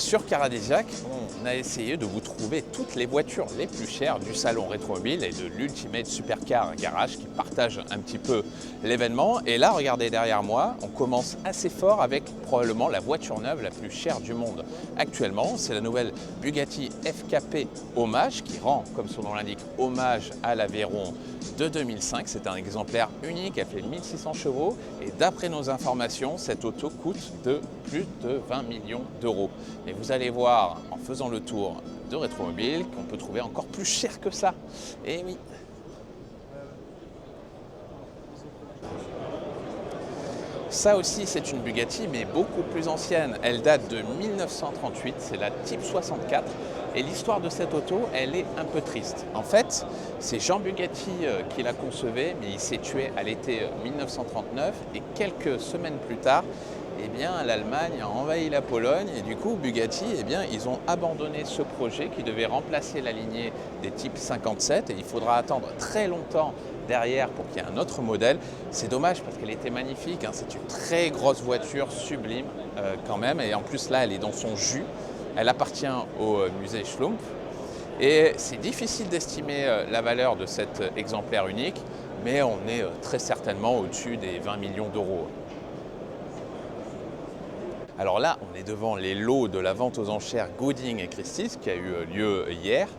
Sur Caradesiac, on a essayé de vous trouver toutes les voitures les plus chères du salon Rétromobile et de l'Ultimate Supercar Garage qui partagent un petit peu l'événement. Et là, regardez derrière moi, on commence assez fort avec probablement la voiture neuve la plus chère du monde. Actuellement, c'est la nouvelle Bugatti FKP Hommage qui rend, comme son nom l'indique, hommage à l'Aveyron de 2005. C'est un exemplaire unique, elle fait 1600 chevaux et d'après nos informations, cette auto coûte de plus de 20 millions d'euros. Et vous allez voir en faisant le tour de Rétromobile qu'on peut trouver encore plus cher que ça. Et oui. Ça aussi, c'est une Bugatti, mais beaucoup plus ancienne. Elle date de 1938, c'est la Type 64. Et l'histoire de cette auto, elle est un peu triste. En fait, c'est Jean Bugatti qui la concevait, mais il s'est tué à l'été 1939. Et quelques semaines plus tard, eh bien, l'Allemagne a envahi la Pologne. Et du coup, Bugatti, eh bien, ils ont abandonné ce projet qui devait remplacer la lignée des Type 57. Et il faudra attendre très longtemps derrière pour qu'il y ait un autre modèle. C'est dommage parce qu'elle était magnifique, hein. C'est une très grosse voiture, sublime quand même. Et en plus là, elle est dans son jus. Elle appartient au musée Schlumpf. Et c'est difficile d'estimer la valeur de cet exemplaire unique, mais on est très certainement au-dessus des 20 millions d'euros. Alors là, on est devant les lots de la vente aux enchères Gooding et Christie's qui a eu lieu hier.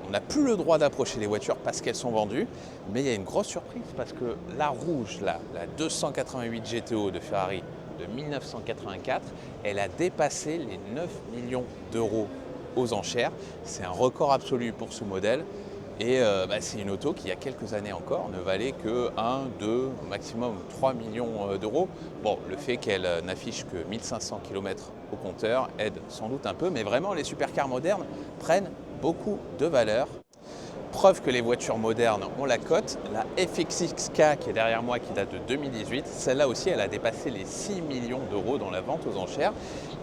On n'a plus le droit d'approcher les voitures parce qu'elles sont vendues, mais il y a une grosse surprise parce que la rouge, là, la 288 GTO de Ferrari de 1984, elle a dépassé les 9 millions d'euros aux enchères. C'est un record absolu pour ce modèle et c'est une auto qui, il y a quelques années encore, ne valait que 1, 2, au maximum 3 millions d'euros. Bon, le fait qu'elle n'affiche que 1500 km au compteur aide sans doute un peu, mais vraiment les supercars modernes prennent beaucoup de valeur. Preuve que les voitures modernes ont la cote, la FXXK qui est derrière moi qui date de 2018, celle-là aussi elle a dépassé les 6 millions d'euros dans la vente aux enchères.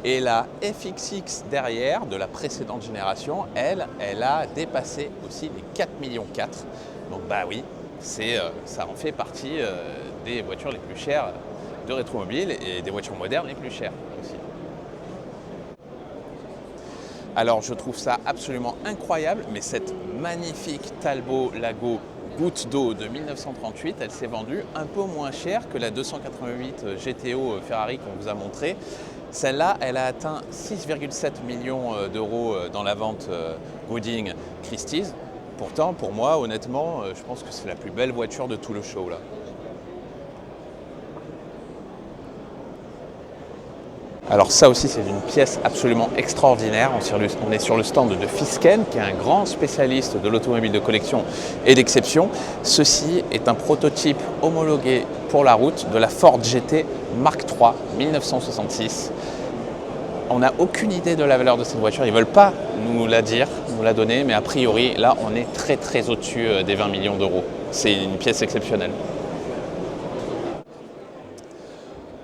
Et la FXX derrière de la précédente génération, elle a dépassé aussi les 4 millions 4. Donc bah oui, ça en fait partie des voitures les plus chères de Rétromobile et des voitures modernes les plus chères aussi. Alors je trouve ça absolument incroyable, mais cette magnifique Talbot Lago goutte d'eau de 1938, elle s'est vendue un peu moins cher que la 288 GTO Ferrari qu'on vous a montré. Celle-là, elle a atteint 6,7 millions d'euros dans la vente Gooding Christie's. Pourtant, pour moi, honnêtement, je pense que c'est la plus belle voiture de tout le show là. Alors ça aussi c'est une pièce absolument extraordinaire, on est sur le stand de Fisken qui est un grand spécialiste de l'automobile de collection et d'exception. Ceci est un prototype homologué pour la route de la Ford GT Mark III 1966. On n'a aucune idée de la valeur de cette voiture, ils ne veulent pas nous la dire, nous la donner, mais a priori là on est très au-dessus des 20 millions d'euros. C'est une pièce exceptionnelle.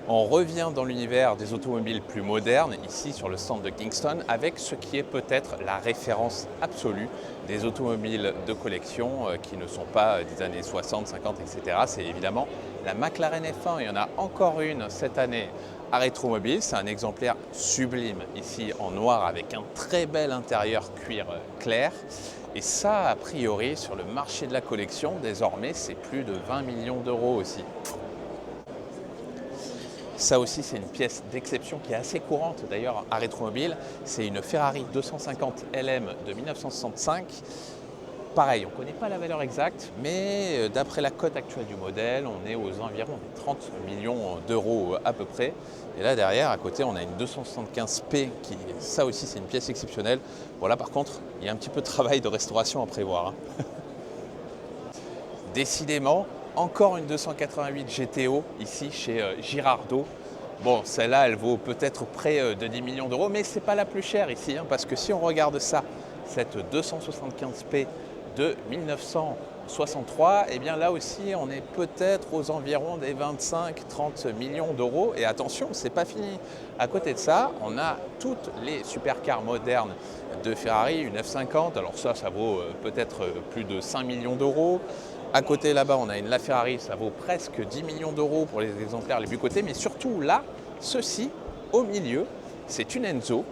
On revient dans l'univers des automobiles plus modernes, ici sur le stand de Kingston, avec ce qui est peut-être la référence absolue des automobiles de collection qui ne sont pas des années 60, 50, etc. C'est évidemment la McLaren F1. Il y en a encore une cette année à Rétromobile. C'est un exemplaire sublime ici en noir avec un très bel intérieur cuir clair. Et ça, a priori, sur le marché de la collection, désormais, c'est plus de 20 millions d'euros aussi. Ça aussi, c'est une pièce d'exception qui est assez courante d'ailleurs à Rétromobile. C'est une Ferrari 250 LM de 1965. Pareil, on ne connaît pas la valeur exacte, mais d'après la cote actuelle du modèle, on est aux environs des 30 millions d'euros à peu près. Et là derrière, à côté, on a une 275P qui, ça aussi, c'est une pièce exceptionnelle. Voilà, par contre, il y a un petit peu de travail de restauration à prévoir. Décidément, encore une 288 GTO ici chez Girardeau. Bon, celle-là, elle vaut peut-être près de 10 millions d'euros, mais ce n'est pas la plus chère ici, hein, parce que si on regarde ça, cette 275P de 1963, eh bien là aussi, on est peut-être aux environs des 25-30 millions d'euros. Et attention, ce n'est pas fini. À côté de ça, on a toutes les supercars modernes de Ferrari, une F50. Alors ça vaut peut-être plus de 5 millions d'euros. À côté là-bas, on a une LaFerrari, ça vaut presque 10 millions d'euros pour les exemplaires les plus cotés. Mais surtout là, ceci, au milieu, c'est une Enzo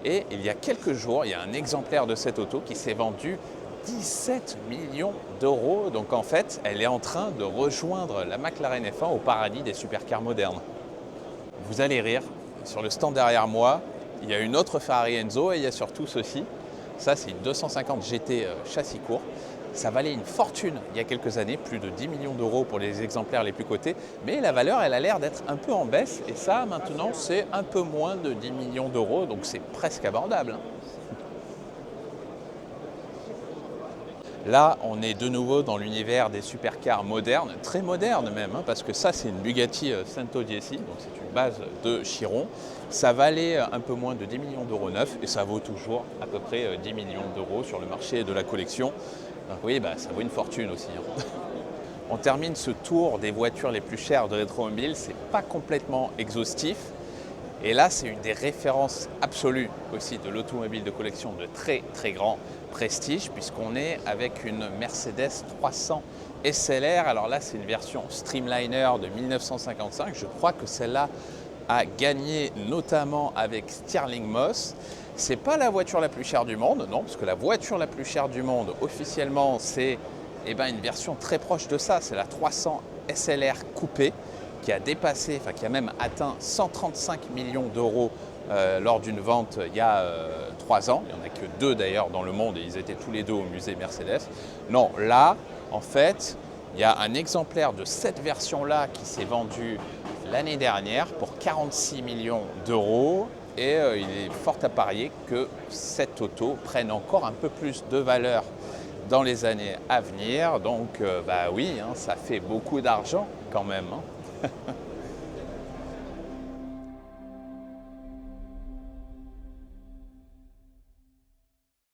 Et il y a quelques jours, il y a un exemplaire de cette auto qui s'est vendu 17 millions d'euros. Donc en fait, elle est en train de rejoindre la McLaren F1 au paradis des supercars modernes. Vous allez rire, sur le stand derrière moi, il y a une autre Ferrari Enzo et il y a surtout ceci. Ça, c'est une 250 GT châssis court. Ça valait une fortune il y a quelques années, plus de 10 millions d'euros pour les exemplaires les plus cotés. Mais la valeur, elle a l'air d'être un peu en baisse. Et ça, maintenant, c'est un peu moins de 10 millions d'euros. Donc c'est presque abordable. Là, on est de nouveau dans l'univers des supercars modernes, très modernes même, parce que ça, c'est une Bugatti Centodieci, donc c'est une base de Chiron. Ça valait un peu moins de 10 millions d'euros neufs et ça vaut toujours à peu près 10 millions d'euros sur le marché de la collection. Donc oui, ça vaut une fortune aussi. On termine ce tour des voitures les plus chères de Rétromobile. C'est pas complètement exhaustif. Et là, c'est une des références absolues aussi de l'automobile de collection de très très grand prestige, puisqu'on est avec une Mercedes 300 SLR. Alors là, c'est une version Streamliner de 1955. Je crois que celle-là a gagné notamment avec Stirling Moss. C'est pas la voiture la plus chère du monde, non, parce que la voiture la plus chère du monde, officiellement, c'est une version très proche de ça. C'est la 300 SLR coupée, qui a dépassé, qui a même atteint 135 millions d'euros lors d'une vente il y a 3 ans. Il n'y en a que 2 d'ailleurs dans le monde et ils étaient tous les 2 au musée Mercedes. Non, là, en fait, il y a un exemplaire de cette version-là qui s'est vendu l'année dernière pour 46 millions d'euros. Et il est fort à parier que cette auto prenne encore un peu plus de valeur dans les années à venir. Donc, oui, ça fait beaucoup d'argent quand même.